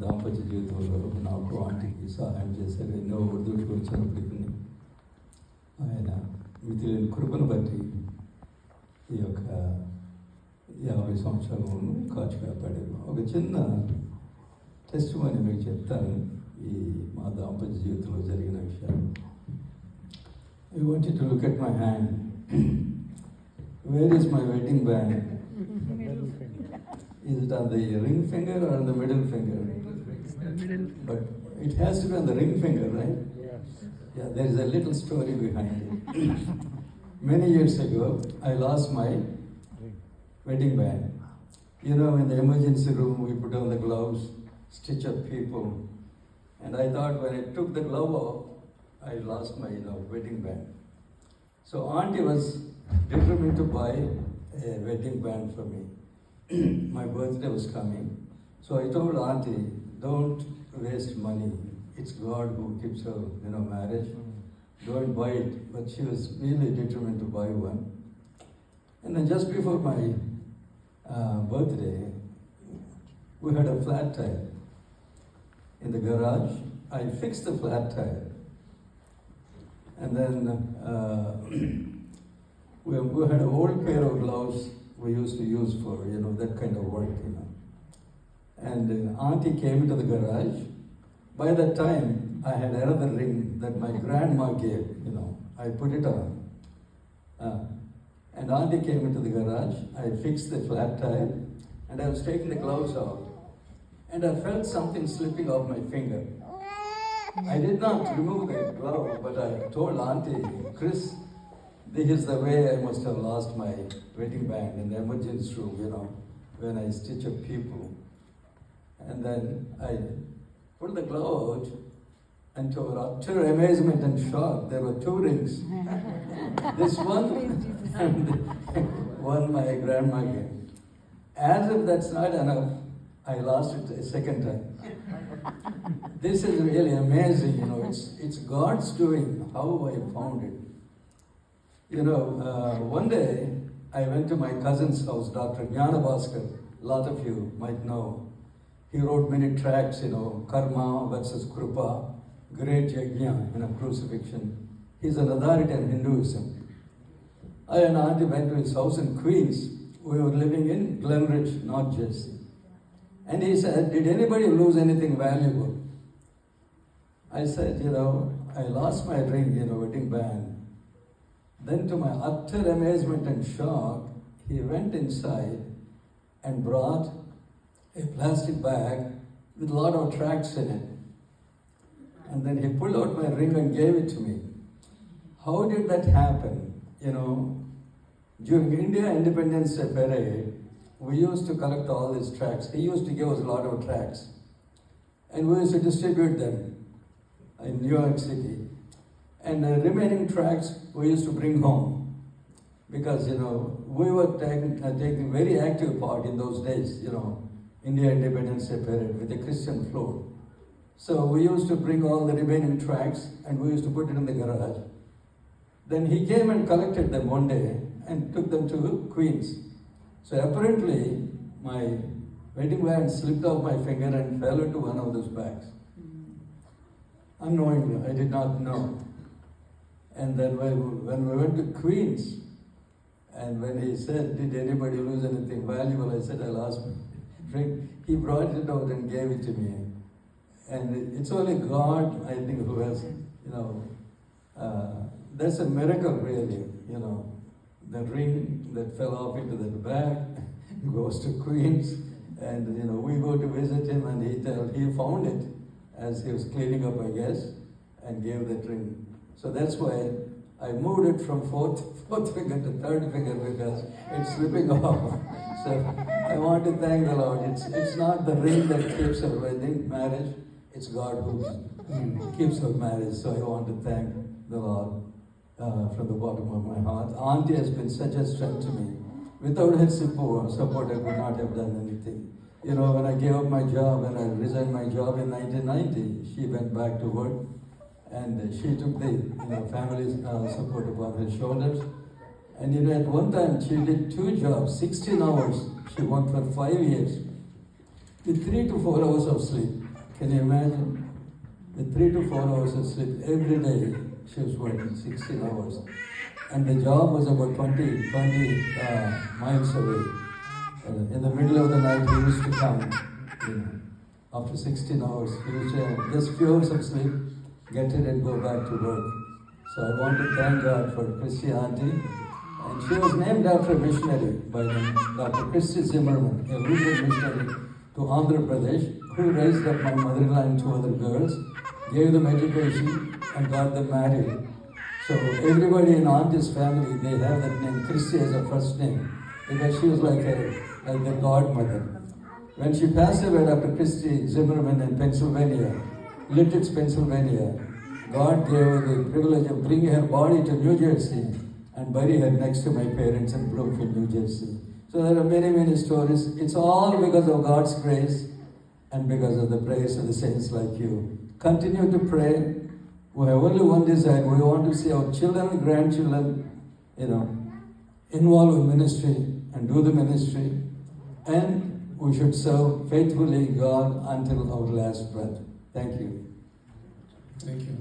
దాంపత్య జీవితంలో నాకు ఆంటీకి సహాయం చేశారు. ఎన్నో ఒడిదుడుకు వచ్చినప్పటికీ ఆయన మితిలేని కృపను బట్టి ఈ యొక్క 50 సంవత్సరాలను కాచి కాపాడారు. ఒక చిన్న టెస్టిమనీ మీకు చెప్తాను ఈ మా దాంపత్య జీవితంలో జరిగిన విషయాలు. I want you to look at my hand. Where is my wedding band? Is it on the ring finger or on the middle finger? Middle. But it has to be on the ring finger, right? Yes. Yeah, there is a little story behind it. Many years ago, I lost my wedding band. You know, in the emergency room, we put on the gloves, stitch up people. And I thought when I took the glove off, I lost my wedding band. So auntie was determined to buy a wedding band for me. My birthday was coming. So I told auntie, don't waste money. It's God who keeps her, marriage. Don't buy it. But she was really determined to buy one. And then just before my birthday, we had a flat tire in the garage. I fixed the flat tire. And then we had an old pair of gloves we used to use for, that kind of work, And auntie came into the garage. By that time, I had another ring that my grandma gave, I put it on. And auntie came into the garage. I fixed the flat tire and I was taking the gloves off. And I felt something slipping off my finger. I did not remove the glove, but I told auntie, Chris, this is the way I must have lost my wedding band in the emergency room, when I stitch up people. And then I pulled the glove out, and to our utter amazement and shock, there were 2 rings. This one and one my grandma gave. As if that's not enough, I lost it a second time. This is really amazing, it's God's doing, how I found it. One day I went to my cousin's house, Dr. Jnana Bhaskar, a lot of you might know. He wrote many tracts, Karma versus Krupa, Great Yajna, crucifixion. He's an authority on Hinduism. I and auntie went to his house in Queens. We were living in Glenridge, North Jersey. And he said, did anybody lose anything valuable? I said, I lost my ring, wedding band. Then to my utter amazement and shock, he went inside and brought a plastic bag with a lot of tracts in it. And then he pulled out my ring and gave it to me. How did that happen? During India Independence Day parade, we used to collect all these tracts. He used to give us a lot of tracts. And we used to distribute them in New York City. And the remaining tracts we used to bring home. Because, we were taking very active part in those days, India Independence Day parade with a Christian float. So we used to bring all the remaining tracts and we used to put it in the garage. Then he came and collected them one day and took them to Queens. So apparently, my wedding band slipped off my finger and fell into one of those bags. Unknowingly, I did not know. And then when we went to Queens, and when he said, did anybody lose anything valuable? I said, I lost my ring. He brought it out and gave it to me. And it's only God, I think, who has, that's a miracle really, The ring that fell off into that bag goes to Queens, and we go to visit him, and he found it as he was cleaning up, I guess, and gave that ring. So that's why I moved it from fourth finger to 3rd finger because it's slipping off. So I want to thank the Lord. It's not the ring that keeps our wedding marriage; it's God who keeps our marriage. So I want to thank the Lord. From the bottom of my heart. Auntie has been such a strength to me. Without her support, I could not have done anything. When I gave up my job and I resigned my job in 1990, she went back to work and she took the family's support upon her shoulders. And at one time she did 2 jobs, 16 hours. She worked for 5 years with 3 to 4 hours of sleep. Can you imagine? With 3 to 4 hours of sleep every day, she was working 16 hours. And the job was about 20 miles away. In the middle of the night, he used to come, after 16 hours. He used to just few hours of sleep, get it and go back to work. So I want to thank God for Christianity. And she was named after a missionary by Dr. Christy Zimmerman, a Lutheran missionary to Andhra Pradesh, who raised up my mother-in-law and 2 other girls, gave them education, and got them married. So everybody in Auntie's family, they have that name, Christy as a first name, because she was like their godmother. When she passed away, Dr. Christy Zimmerman in Pennsylvania, Lititz, Pennsylvania, God gave her the privilege of bringing her body to New Jersey and bury her next to my parents in Bloomfield, New Jersey. So there are many, many stories. It's all because of God's grace and because of the prayers of the saints like you. Continue to pray. We have only one desire. We want to see our children and grandchildren, involved in ministry and do the ministry. And we should serve faithfully God until our last breath. Thank you. Thank you.